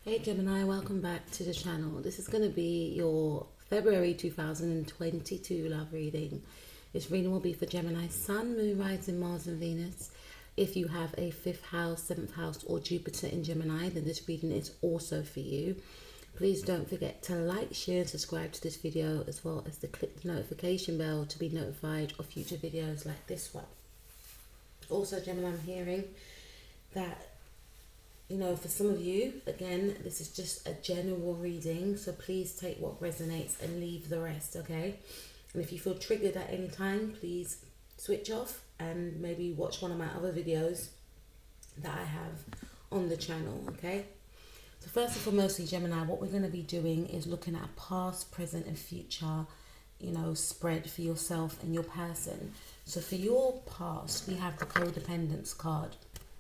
Hey Gemini, welcome back to the channel. This is going to be your February 2022 love reading. This reading will be for Gemini Sun, Moon, Rising, Mars and Venus. If you have a 5th house, 7th house or Jupiter in Gemini, then this reading is also for you. Please don't forget to like, share and subscribe to this video, as well as to click the notification bell to be notified of future videos like this one. Also Gemini, I'm hearing that for some of you, again, this is just a general reading, so please take what resonates and leave the rest, okay? And if you feel triggered at any time, please switch off and maybe watch one of my other videos that I have on the channel, okay? So first and foremost, Gemini, what we're going to be doing is looking at a past, present and future, spread for yourself and your person. So for your past, we have the codependence card.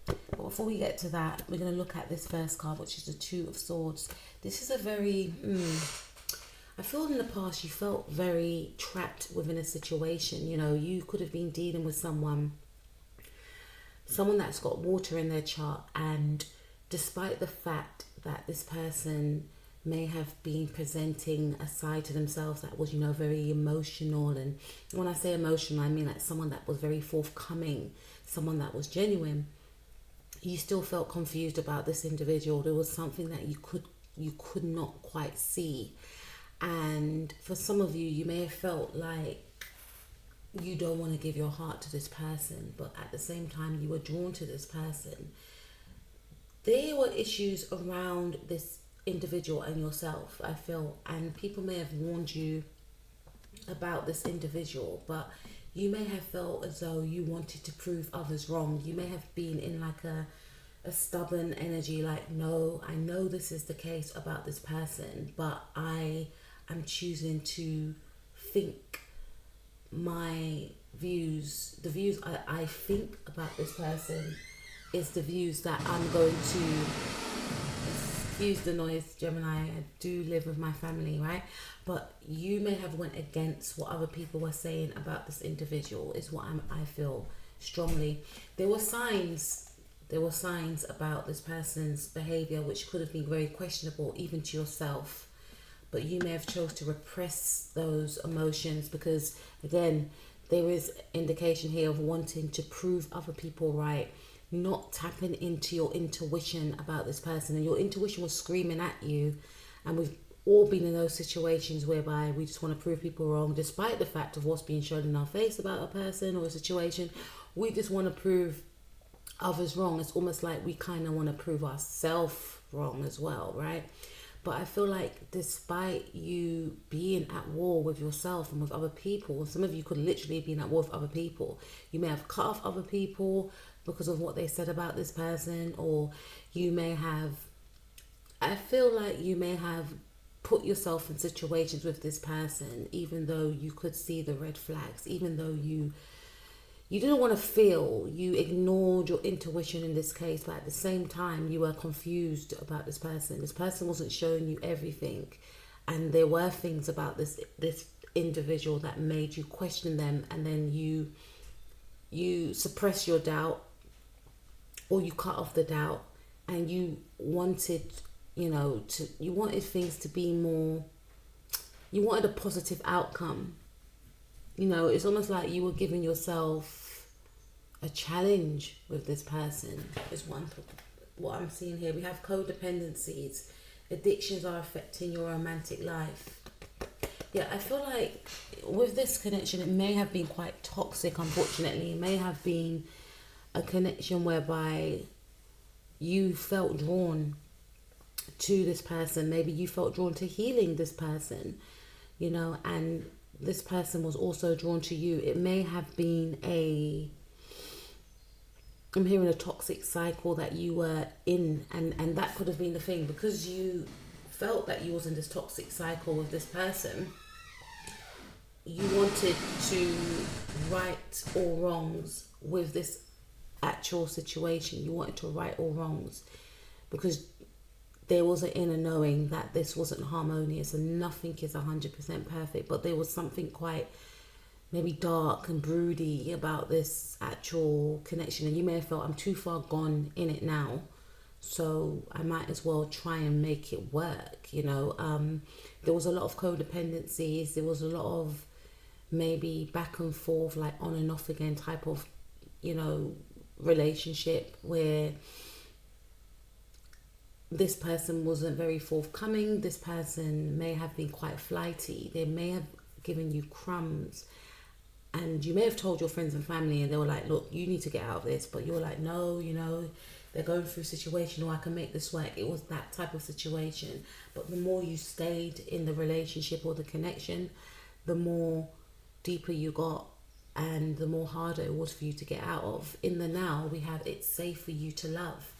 But before we get to that, we're going to look at this first card, which is the Two of Swords. This is a very, I feel in the past you felt very trapped within a situation. You could have been dealing with someone that's got water in their chart, and despite the fact that this person may have been presenting a side to themselves that was, very emotional. And when I say emotional, I mean like someone that was very forthcoming, someone that was genuine. You still felt confused about this individual. There was something that you could not quite see. And for some of you, you may have felt like you don't want to give your heart to this person, but at the same time you were drawn to this person. There were issues around this individual and yourself, I feel, and people may have warned you about this individual, but you may have felt as though you wanted to prove others wrong. You may have been in like a stubborn energy, like, no, I know this is the case about this person, but I am choosing to think my views, the views I think about this person is the views that I'm going to, excuse the noise Gemini, I do live with my family, right? But you may have went against what other people were saying about this individual, is what I feel strongly. There were signs about this person's behavior which could have been very questionable even to yourself, but you may have chose to repress those emotions because, again, there is indication here of wanting to prove other people right, not tapping into your intuition about this person. And your intuition was screaming at you, and we've all been in those situations whereby we just want to prove people wrong despite the fact of what's being shown in our face about a person or a situation. We just want to prove others wrong. It's almost like we kind of want to prove ourselves wrong as well, right? But I feel like despite you being at war with yourself and with other people, some of you could literally be at war with other people. You may have cut off other people because of what they said about this person, or you may have, I feel like you may have put yourself in situations with this person even though you could see the red flags, even though you didn't want to feel, you ignored your intuition in this case, but at the same time you were confused about this person. This person wasn't showing you everything, and there were things about this individual that made you question them, and then you suppress your doubt, or you cut off the doubt, and you wanted you wanted things to be more, you wanted a positive outcome. It's almost like you were giving yourself a challenge with this person, is what I'm seeing here. We have codependencies. Addictions are affecting your romantic life. Yeah, I feel like with this connection, it may have been quite toxic, unfortunately. It may have been a connection whereby you felt drawn to this person. Maybe you felt drawn to healing this person, and this person was also drawn to you. It may have been I'm hearing a toxic cycle that you were in, and that could have been the thing, because you felt that you was in this toxic cycle with this person. You wanted to right all wrongs with this actual situation. You wanted to right all wrongs because there was an inner knowing that this wasn't harmonious, and nothing is 100% perfect, but there was something quite maybe dark and broody about this actual connection, and you may have felt, I'm too far gone in it now so I might as well try and make it work. There was a lot of codependencies. There was a lot of maybe back and forth, like on and off again type of, relationship where this person wasn't very forthcoming. This person may have been quite flighty. They may have given you crumbs, and you may have told your friends and family, and they were like, look, you need to get out of this, but you're like, no, they're going through a situation, or I can make this work. It was that type of situation. But the more you stayed in the relationship or the connection, the more deeper you got, and the more harder it was for you to get out of. In the now, we have it's safe for you to love.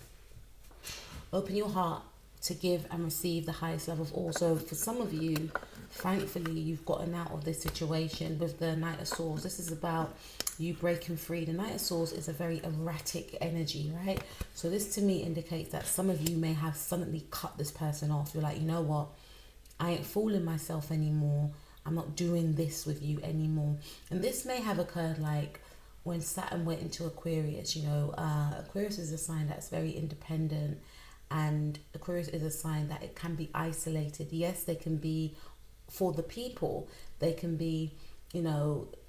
Open your heart to give and receive the highest love of all. So for some of you, thankfully, you've gotten out of this situation with the Knight of Swords. This is about you breaking free. The Knight of Swords is a very erratic energy, right? So this to me indicates that some of you may have suddenly cut this person off. You're like, you know what? I ain't fooling myself anymore. I'm not doing this with you anymore. And this may have occurred like when Saturn went into Aquarius. Aquarius is a sign that's very independent, and Aquarius is a sign that it can be isolated. Yes, they can be for the people. They can be,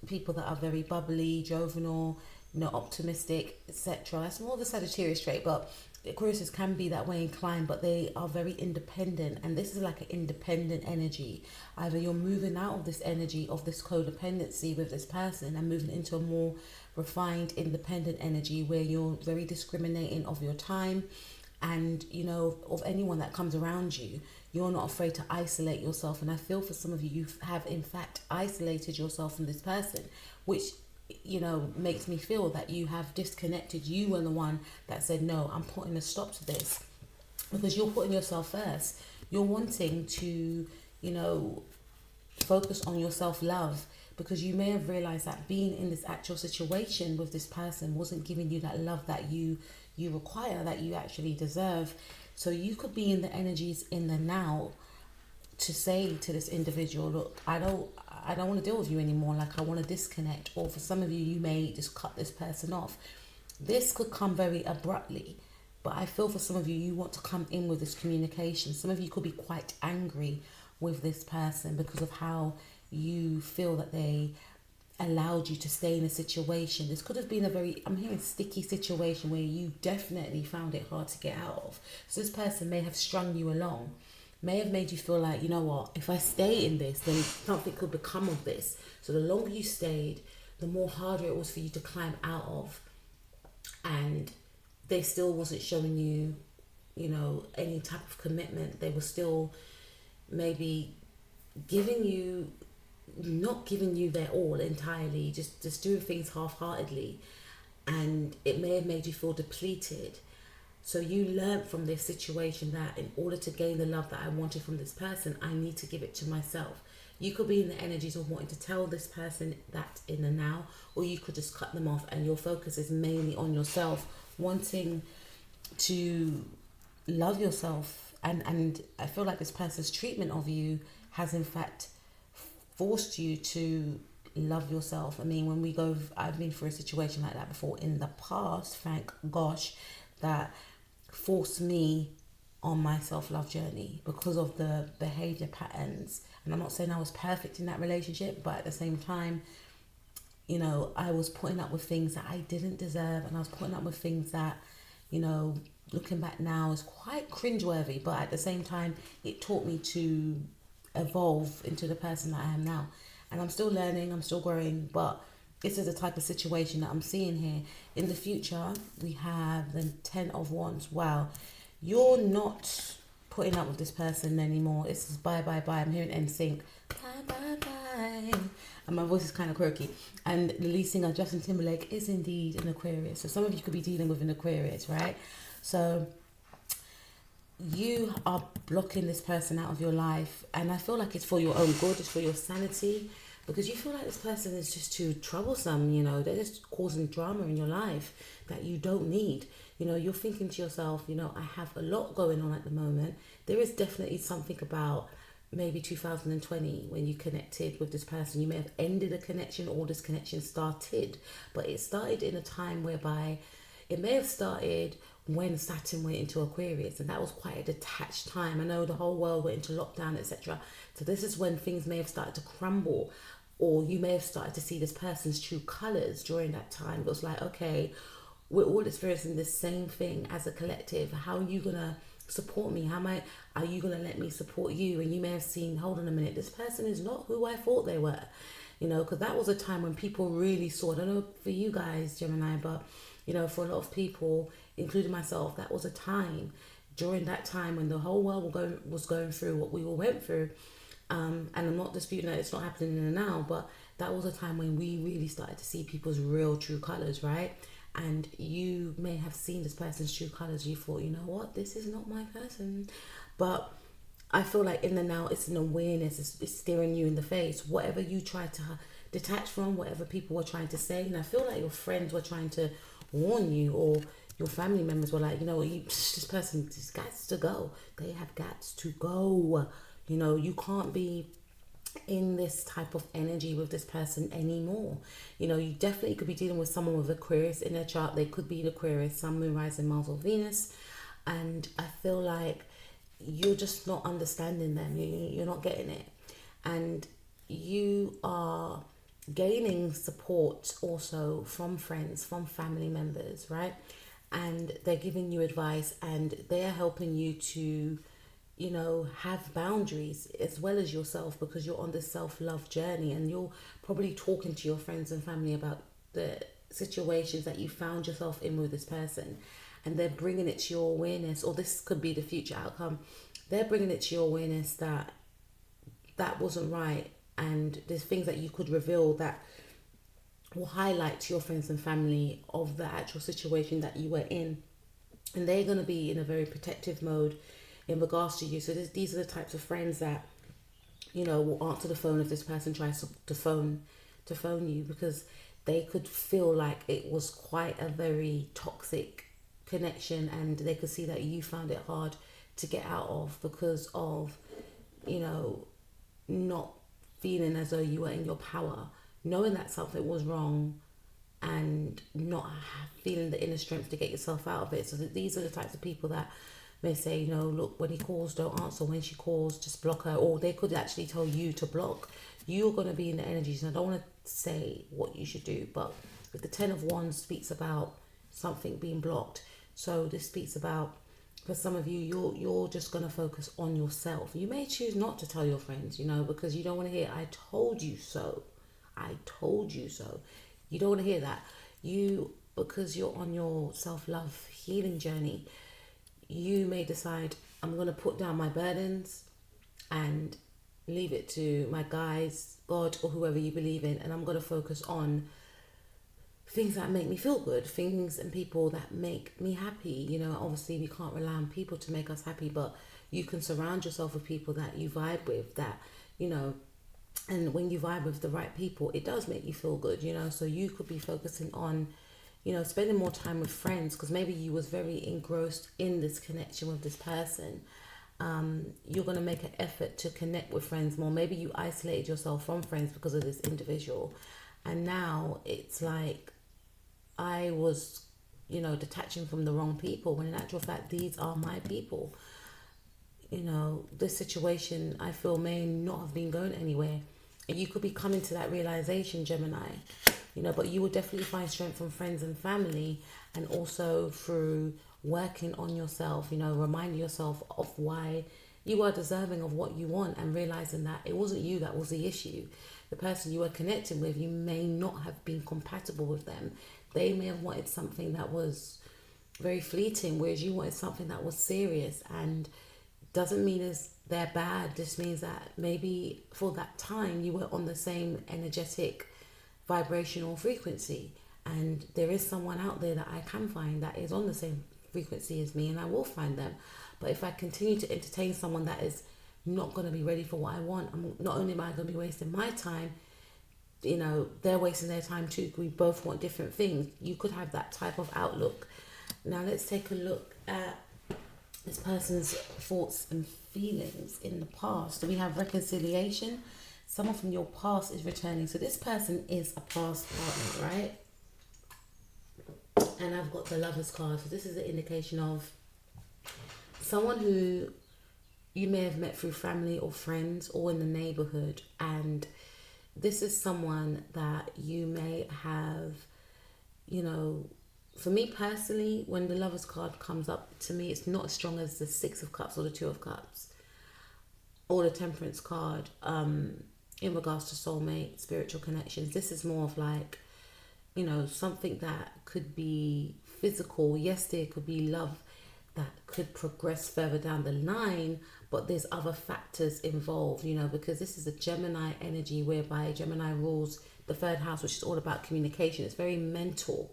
people that are very bubbly, jovial, optimistic, etc. That's more of a Sagittarius trait, but Aquarius can be that way inclined, but they are very independent, and this is like an independent energy. Either you're moving out of this energy of this codependency with this person and moving into a more refined, independent energy where you're very discriminating of your time and, of anyone that comes around you. You're not afraid to isolate yourself. And I feel for some of you, you have in fact isolated yourself from this person, which, makes me feel that you have disconnected. You were the one that said, no, I'm putting a stop to this, because you're putting yourself first. You're wanting to, focus on your self-love, because you may have realized that being in this actual situation with this person wasn't giving you that love that you require, that you actually deserve. So you could be in the energies in the now to say to this individual, look, I don't want to deal with you anymore. Like, I want to disconnect. Or for some of you, you may just cut this person off. This could come very abruptly, but I feel for some of you, you want to come in with this communication. Some of you could be quite angry with this person because of how you feel that they allowed you to stay in a situation. This could have been I'm hearing sticky situation where you definitely found it hard to get out of. So this person may have strung you along, may have made you feel like, you know what, if I stay in this, then something could become of this. So the longer you stayed, the more harder it was for you to climb out of. And they still wasn't showing you, any type of commitment. They were still maybe not giving you their all entirely, just doing things half-heartedly, and it may have made you feel depleted. So you learned from this situation that in order to gain the love that I wanted from this person, I need to give it to myself. You could be in the energies of wanting to tell this person that in the now, or you could just cut them off, and your focus is mainly on yourself, wanting to love yourself. And I feel like this person's treatment of you has in fact forced you to love yourself. I mean, I've been through a situation like that before in the past, thank gosh, that forced me on my self-love journey because of the behavior patterns. And I'm not saying I was perfect in that relationship, but at the same time, I was putting up with things that I didn't deserve, and I was putting up with things that, looking back now is quite cringeworthy, but at the same time, it taught me to evolve into the person that I am now. And I'm still learning, I'm still growing, but this is the type of situation that I'm seeing here. In the future, we have the 10 of Wands. Wow, you're not putting up with this person anymore. This is bye, bye, bye. I'm hearing NSYNC. Bye, bye, bye. And my voice is kind of croaky. And the lead singer, Justin Timberlake, is indeed an Aquarius. So some of you could be dealing with an Aquarius, right? So you are blocking this person out of your life, and I feel like it's for your own good, it's for your sanity, because you feel like this person is just too troublesome. They're just causing drama in your life that you don't need. You're thinking to yourself, I have a lot going on at the moment. There is definitely something about maybe 2020 when you connected with this person. You may have ended a connection, or this connection started, but it started in a time whereby it may have started when Saturn went into Aquarius, and that was quite a detached time. I know the whole world went into lockdown, etc. So this is when things may have started to crumble, or you may have started to see this person's true colors during that time. It was like, okay, we're all experiencing the same thing as a collective. How are you gonna support me? Are you gonna let me support you? And you may have seen, hold on a minute, this person is not who I thought they were. You know, because that was a time when people really saw, I don't know for you guys, Gemini, but, you know, for a lot of people, including myself, that was a time, during that time when the whole world was going through what we all went through. And I'm not disputing that it's not happening in the now, but that was a time when we really started to see people's real true colors, right? And you may have seen this person's true colors. You thought, you know what, this is not my person. But I feel like in the now, it's an awareness. It's staring you in the face. Whatever you try to detach from, whatever people were trying to say, and I feel like your friends were trying to warn you, or your family members were like, you know, this person just got to go. They have got to go. You know, you can't be in this type of energy with this person anymore. You know, you definitely could be dealing with someone with Aquarius in their chart. They could be an Aquarius, Sun, Moon, Rising, Mars, or Venus. And I feel like you're just not understanding them. You're not getting it. And you are gaining support also from friends, from family members, right? And they're giving you advice, and they are helping you to, you know, have boundaries as well as yourself, because you're on this self-love journey, and you're probably talking to your friends and family about the situations that you found yourself in with this person, and they're bringing it to your awareness, or this could be the future outcome. They're bringing it to your awareness that that wasn't right, and there's things that you could reveal that will highlight to your friends and family of the actual situation that you were in, and they're going to be in a very protective mode in regards to you. So these are the types of friends that, you know, will answer the phone if this person tries to phone you, because they could feel like it was quite a very toxic connection, and they could see that you found it hard to get out of because of, you know, not feeling as though you were in your power, knowing that something was wrong, and not feeling the inner strength to get yourself out of it. So these are the types of people that may say, you know, look, when he calls, don't answer. When she calls, just block her. Or they could actually tell you to block. You're going to be in the energies. And I don't want to say what you should do, but if the Ten of Wands speaks about something being blocked, so this speaks about, for some of you, you're just going to focus on yourself. You may choose not to tell your friends, you know, because you don't want to hear, I told you so. I told you so. You don't want to hear that. Because you're on your self-love healing journey, you may decide, I'm going to put down my burdens and leave it to my guides, God, or whoever you believe in, and I'm going to focus on things that make me feel good, things and people that make me happy. You know, obviously we can't rely on people to make us happy, but you can surround yourself with people that you vibe with, that, you know, and when you vibe with the right people, it does make you feel good, you know. So you could be focusing on, you know, spending more time with friends, because maybe you was very engrossed in this connection with this person. You're going to make an effort to connect with friends more. Maybe you isolated yourself from friends because of this individual, and now it's like, I was, you know, detaching from the wrong people, when in actual fact these are my people. You know, this situation, I feel, may not have been going anywhere. And you could be coming to that realization, Gemini, you know, but you will definitely find strength from friends and family, and also through working on yourself, you know, reminding yourself of why you are deserving of what you want, and realizing that it wasn't you that was the issue. The person you were connecting with, you may not have been compatible with them. They may have wanted something that was very fleeting, whereas you wanted something that was serious. And doesn't mean as they're bad. This means that maybe for that time you were on the same energetic vibrational frequency, and there is someone out there that I can find that is on the same frequency as me, and I will find them. But if I continue to entertain someone that is not going to be ready for what I want, not only am I going to be wasting my time, you know, they're wasting their time too. We both want different things. You could have that type of outlook. Now let's take a look at this person's thoughts and feelings in the past. So we have reconciliation. Someone from your past is returning. So this person is a past partner, right? and I've got the Lovers card. So this is an indication of someone who you may have met through family or friends or in the neighborhood, and this is someone that you may have, you know, for me personally, when the Lovers card comes up, to me it's not as strong as the Six of Cups or the Two of Cups or the Temperance card in regards to soulmate, spiritual connections. This is more of like, you know, something that could be physical. Yes, there could be love that could progress further down the line, but there's other factors involved, you know, because this is a Gemini energy, whereby Gemini rules the third house, which is all about communication. It's very mental.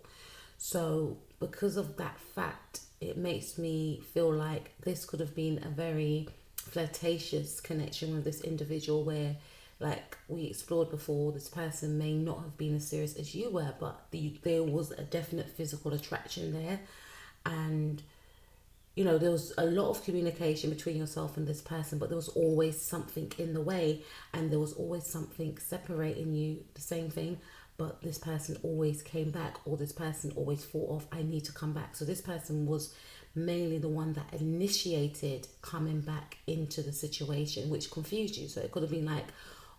So because of that fact, it makes me feel like this could have been a very flirtatious connection with this individual, where, like we explored before, this person may not have been as serious as you were, but there was a definite physical attraction there. And you know, there was a lot of communication between yourself and this person, but there was always something in the way, and there was always something separating you. The same thing, but this person always came back, or this person always thought of, I need to come back. So this person was mainly the one that initiated coming back into the situation, which confused you. So it could have been like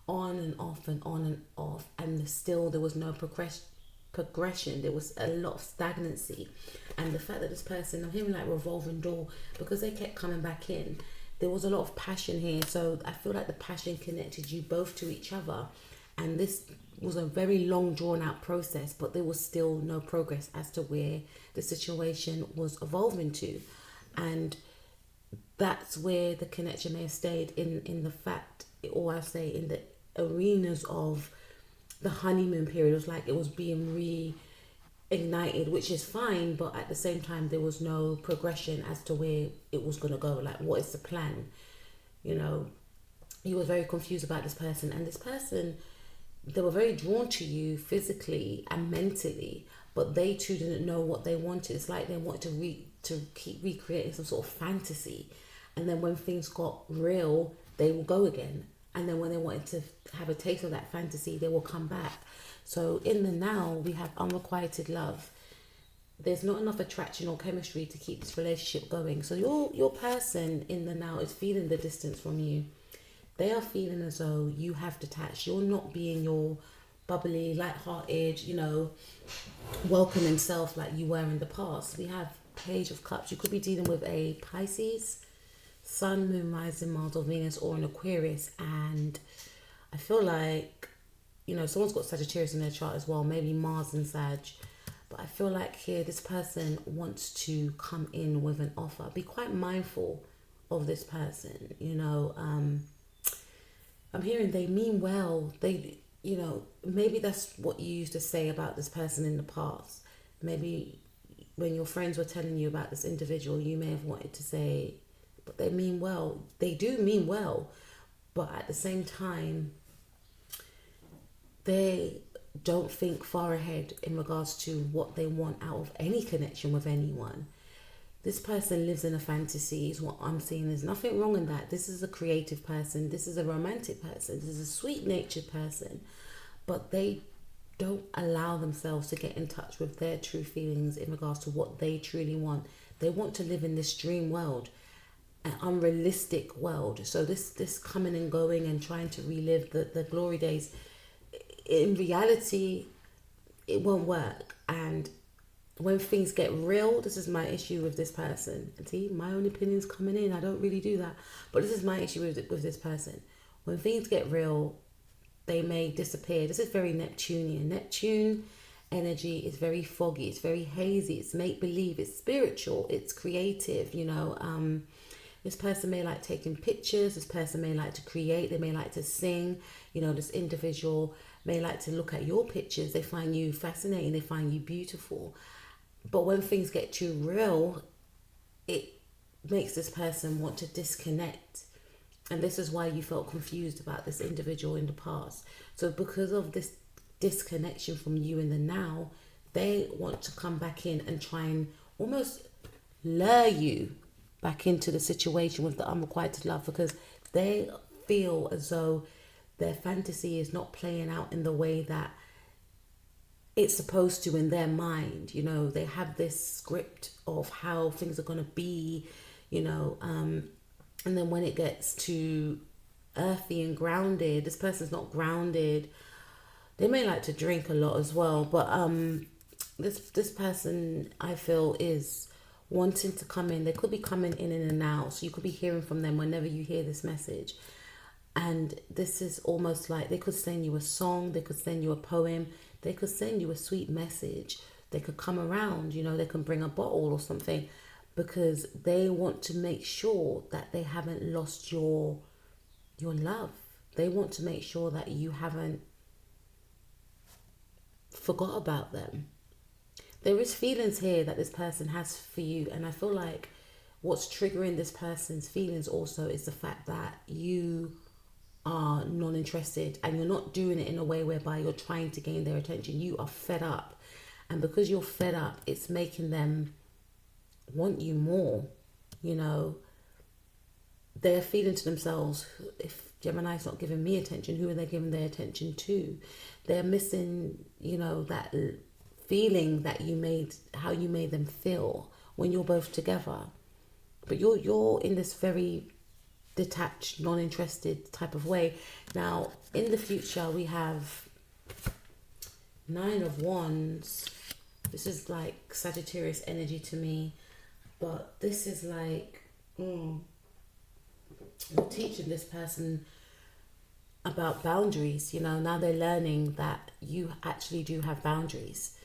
on and off and on and off, and still there was no progression. There was a lot of stagnancy. And the fact that this person, I'm hearing like revolving door, because they kept coming back in, there was a lot of passion here. So I feel like the passion connected you both to each other, and this was a very long drawn out process, but there was still no progress as to where the situation was evolving to. And that's where the connection may have stayed in the fact, or I say in the arenas of the honeymoon period. It was like it was being reignited, which is fine, but at the same time there was no progression as to where it was going to go. Like, what is the plan? You know, you were very confused about this person, and this person, they were very drawn to you physically and mentally, but they too didn't know what they wanted. It's like they wanted to keep recreating some sort of fantasy, and then when things got real, they will go again. And then when they wanted to have a taste of that fantasy, they will come back. So in the now, we have unrequited love. There's not enough attraction or chemistry to keep this relationship going. So your person in the now is feeling the distance from you. They are feeling as though you have detached. You're not being your bubbly, light-hearted, you know, welcoming self like you were in the past. We have Page of Cups. You could be dealing with a Pisces, Sun, Moon, Rising, Mars or Venus, or an Aquarius. And I feel like, you know, someone's got Sagittarius in their chart as well, maybe Mars and Sag. But I feel like here this person wants to come in with an offer. Be quite mindful of this person, you know. I'm hearing they mean well. They, you know, maybe that's what you used to say about this person in the past. Maybe when your friends were telling you about this individual, you may have wanted to say, but they mean well. They do mean well, but at the same time, they don't think far ahead in regards to what they want out of any connection with anyone. This person lives in a fantasy is what I'm seeing. There's nothing wrong in that. This is a creative person. This is a romantic person. This is a sweet-natured person. But they don't allow themselves to get in touch with their true feelings in regards to what they truly want. They want to live in this dream world, an unrealistic world. So this coming and going and trying to relive the glory days, in reality, it won't work. And when things get real, this is my issue with this person. And see, my own opinion's coming in. I don't really do that. But this is my issue with this person. When things get real, they may disappear. This is very Neptunian. Neptune energy is very foggy. It's very hazy. It's make-believe. It's spiritual. It's creative, you know. This person may like taking pictures. This person may like to create. They may like to sing. You know, this individual may like to look at your pictures. They find you fascinating. They find you beautiful. But when things get too real, it makes this person want to disconnect. And this is why you felt confused about this individual in the past. So because of this disconnection from you in the now, they want to come back in and try and almost lure you back into the situation with the unrequited love, because they feel as though their fantasy is not playing out in the way that it's supposed to in their mind. You know, they have this script of how things are going to be, you know, and then when it gets to earthy and grounded, this person's not grounded. They may like to drink a lot as well, but this person, I feel, is wanting to come in. They could be coming in and out, so you could be hearing from them whenever you hear this message. And this is almost like they could send you a song, they could send you a poem, they could send you a sweet message. They could come around, you know, they can bring a bottle or something, because they want to make sure that they haven't lost your love. They want to make sure that you haven't forgot about them. There is feelings here that this person has for you, and I feel like what's triggering this person's feelings also is the fact that you are non-interested, and you're not doing it in a way whereby you're trying to gain their attention. You are fed up, and because you're fed up, it's making them want you more. You know, they're feeling to themselves, if Gemini's not giving me attention, who are they giving their attention to? They're missing, you know, that feeling that you made, how you made them feel when you're both together. But you're in this very detached, non-interested type of way. Now, in the future, we have 9 of Wands. This is like Sagittarius energy to me, but this is like, you're teaching this person about boundaries. You know, now they're learning that you actually do have boundaries,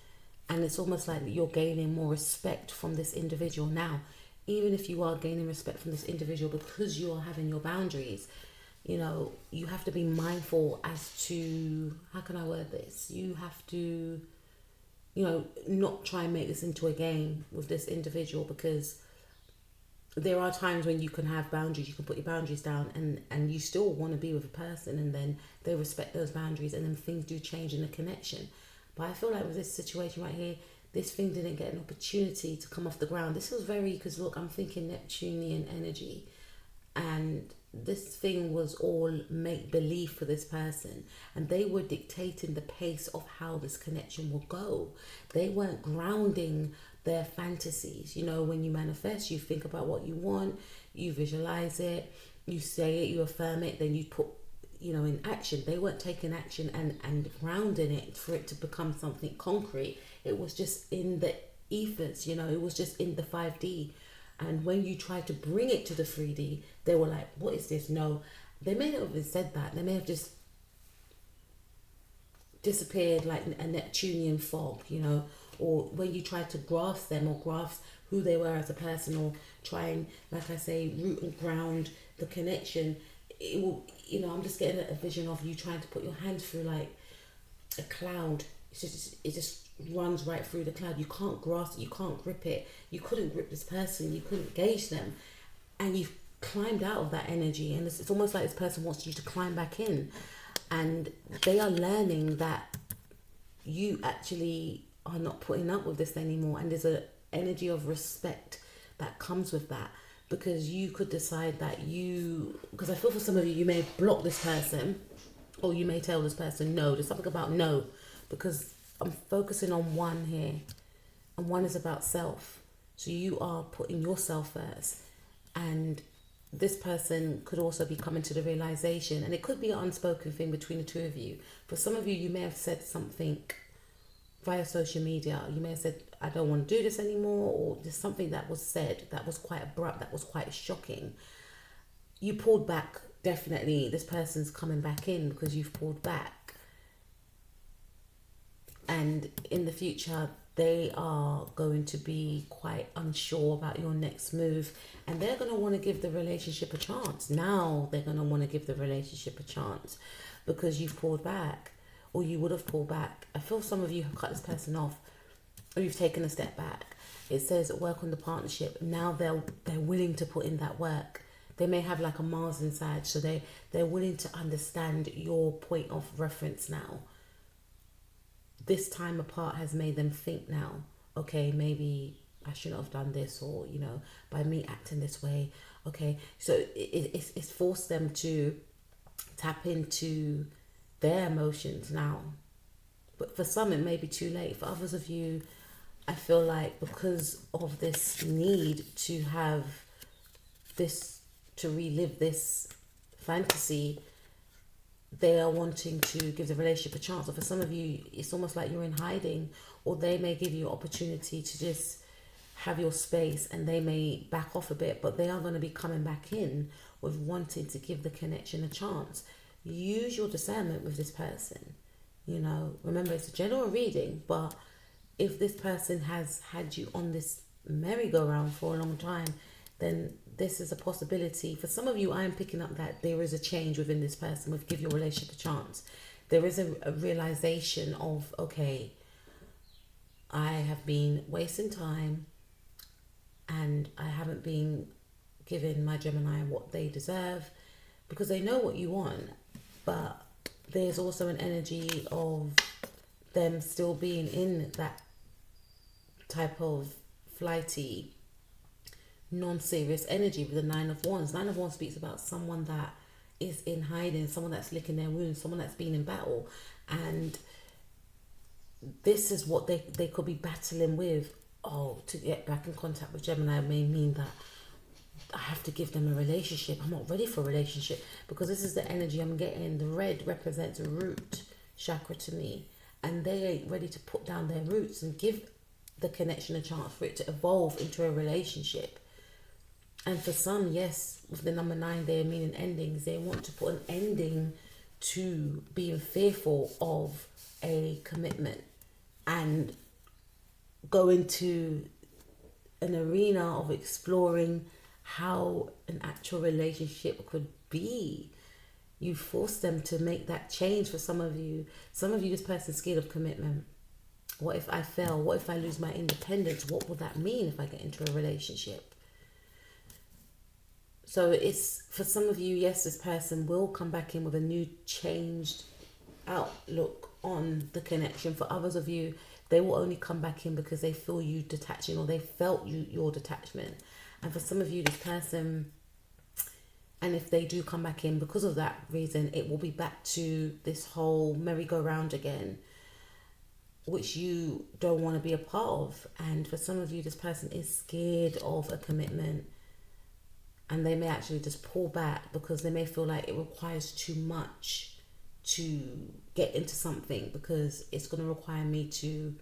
and it's almost like you're gaining more respect from this individual now. Even if you are gaining respect from this individual because you are having your boundaries, you know, you have to be mindful as to, how can I word this? You have to, you know, not try and make this into a game with this individual, because there are times when you can have boundaries, you can put your boundaries down, and you still want to be with a person, and then they respect those boundaries, and then things do change in the connection. But I feel like with this situation right here, this thing didn't get an opportunity to come off the ground. This was very, because look, I'm thinking Neptunian energy, and this thing was all make-believe for this person, and they were dictating the pace of how this connection will go. They weren't grounding their fantasies. You know, when you manifest, you think about what you want, you visualize it, you say it, you affirm it, then you put, you know, in action. They weren't taking action and grounding it for it to become something concrete. It was just in the ethers, you know, it was just in the 5D. And when you try to bring it to the 3D, they were like, what is this? No, they may not have even said that. They may have just disappeared like a Neptunian fog, you know, or when you try to grasp them or grasp who they were as a person, or try and, like I say, root and ground the connection, it will, you know, I'm just getting a vision of you trying to put your hand through like a cloud. It just runs right through the cloud. You can't grasp it, you can't grip it. You couldn't grip this person, you couldn't gauge them, and you've climbed out of that energy, and it's almost like this person wants you to climb back in, and they are learning that you actually are not putting up with this anymore, and there's an energy of respect that comes with that, because you could decide that because I feel for some of you, you may block this person, or you may tell this person no. There's something about no, because I'm focusing on 1 here, and 1 is about self. So you are putting yourself first, and this person could also be coming to the realization, and it could be an unspoken thing between the two of you. For some of you, you may have said something via social media. You may have said, I don't want to do this anymore, or just something that was said that was quite abrupt, that was quite shocking. You pulled back. Definitely this person's coming back in because you've pulled back, and in the future they are going to be quite unsure about your next move, and they're going to want to give the relationship a chance. Now they're going to want to give the relationship a chance because you've pulled back, or you would have pulled back. I feel some of you have cut this person off, or you've taken a step back. It says work on the partnership. Now they're willing to put in that work. They may have like a Mars inside, so they're willing to understand your point of reference now. This time apart has made them think now, okay, maybe I shouldn't have done this, or, you know, by me acting this way, okay. So it's forced them to tap into their emotions now, But for some, it may be too late. For others of you, I feel like because of this need to have this, to relive this fantasy, they are wanting to give the relationship a chance. Or for some of you, it's almost like you're in hiding, or they may give you opportunity to just have your space, and they may back off a bit, but they are going to be coming back in with wanting to give the connection a chance. Use your discernment with this person. You know, remember, it's a general reading, but if this person has had you on this merry-go-round for a long time, then this is a possibility. For some of you, I am picking up that there is a change within this person with give your relationship a chance. There is a realization of, okay, I have been wasting time and I haven't been giving my Gemini what they deserve, because they know what you want, but there's also an energy of them still being in that type of flighty, non-serious energy with the Nine of Wands. Nine of Wands speaks about someone that is in hiding, someone that's licking their wounds, someone that's been in battle, and this is what they could be battling with. Oh, to get back in contact with Gemini may mean that I have to give them a relationship. I'm not ready for a relationship, because this is the energy I'm getting. The red represents a root chakra to me, and they ain't ready to put down their roots and give the connection a chance for it to evolve into a relationship. And for some, yes, with the number 9 there meaning endings, they want to put an ending to being fearful of a commitment and go into an arena of exploring how an actual relationship could be. You force them to make that change. For some of you, this person's scared of commitment. What if I fail? What if I lose my independence? What will that mean if I get into a relationship? So it's, for some of you, yes, this person will come back in with a new changed outlook on the connection. For others of you, they will only come back in because they feel you detaching, or they felt your detachment. And for some of you, this person, and if they do come back in because of that reason, it will be back to this whole merry-go-round again, which you don't want to be a part of. And for some of you, this person is scared of a commitment, and they may actually just pull back because they may feel like it requires too much to get into something, because it's going to require me to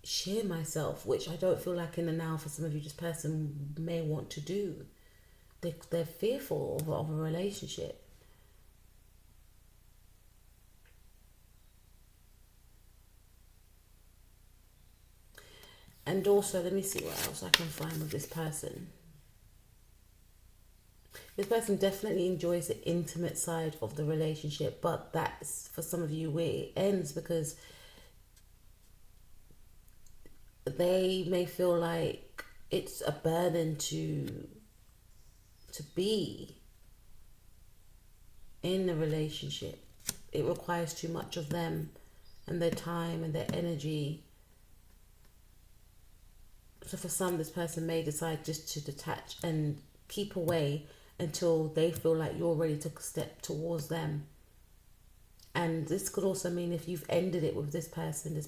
share myself, which I don't feel like in the now for some of you this person may want to do. They're fearful of a relationship. And also, let me see what else I can find with this person. This person definitely enjoys the intimate side of the relationship, but that's for some of you where it ends, because they may feel like it's a burden to be in a relationship. It requires too much of them and their time and their energy. So for some, this person may decide just to detach and keep away until they feel like you're ready to step towards them. And this could also mean if you've ended it with this person is